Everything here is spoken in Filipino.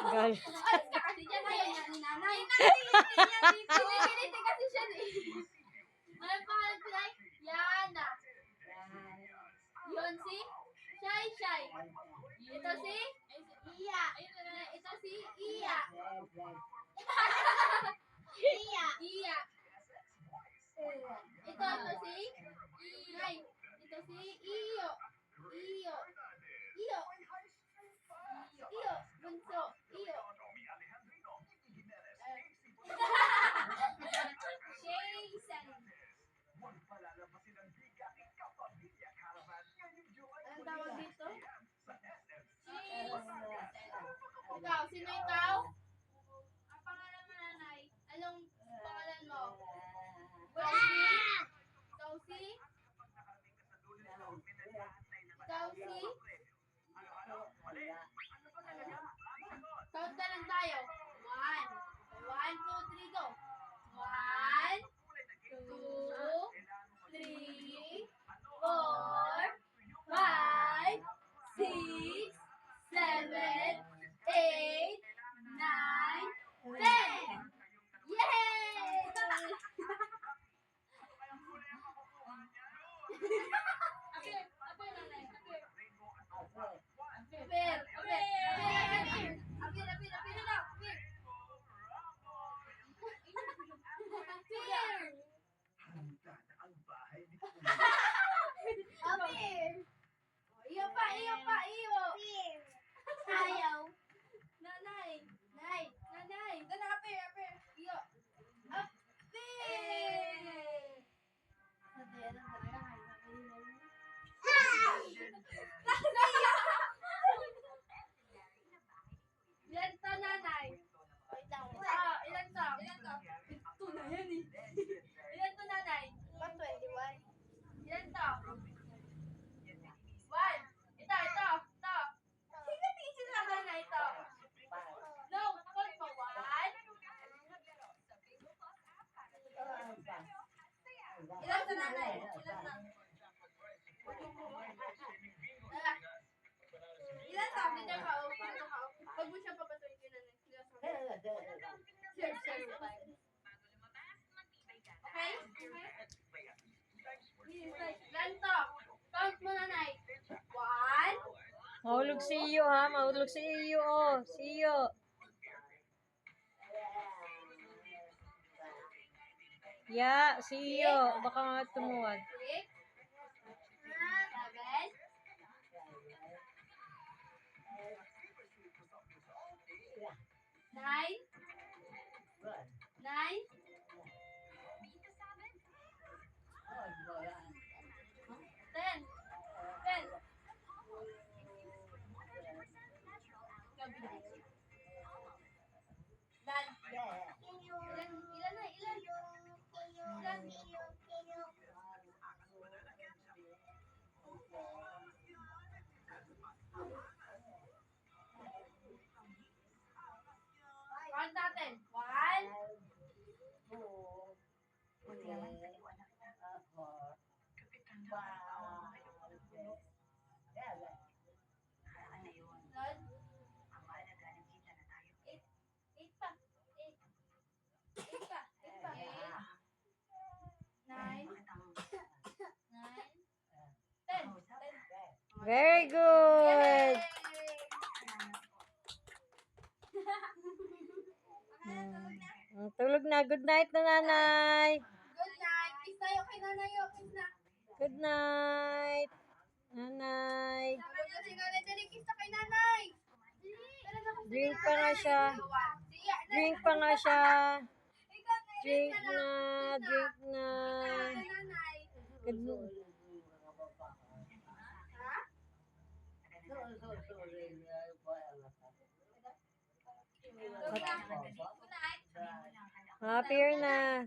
Galit. Alis ka kasi dyan. Ayaw niya ni nanay. Kinikilig kasi siya eh. Ano pangalan ko ay? Yana. Yun si? Shy. Ito si? Iya. Ito si Iya. Iya. Ito si? Nay. Ito si Iyo. Bunso. Iyo. Jason. Anong tawag dito? Ikaw, sino ikaw? Ang pangalan mo, nanay? Anong pangalan mo? Ikaw si? Count na lang tayo. 1, 2, 3, go. 1, 2, 3, 4, 5, 6, 7, 8, 9, 10. Yay! Apir, nanay. Iyo pa. Ayaw. Nanay. Dala, apir. Iyo. Ilan to, nanay? Ilan to? Ito na yan eh. Ilan to, nanay? 21. Ilan to? 1. Ito. Tingnan sila nanay ito. No, count mo. 1. Ilan to, nanay? Ilan to? Dito ka. Huwag mo siya papatuloy kay nanay. Share. Okay? Ilan to? Count mo, nanay. 1. Mahulog si iyo ha. Mahulog si iyo oh. Si iyo. Ya, si iyo. Baka nga tumuwag. 6, 7, 9, 10. Ilan? Count natin. 1. Eight pa. 9, 10. Very good. Tulog na. Good night na, nanay. Good night. Kiss tayo kay nanay. Kiss na. Good night. Nanay. Sabi na si nanay. Dali, kiss na kay nanay. Drink pa nga siya. Drink na. Good night. Happy na.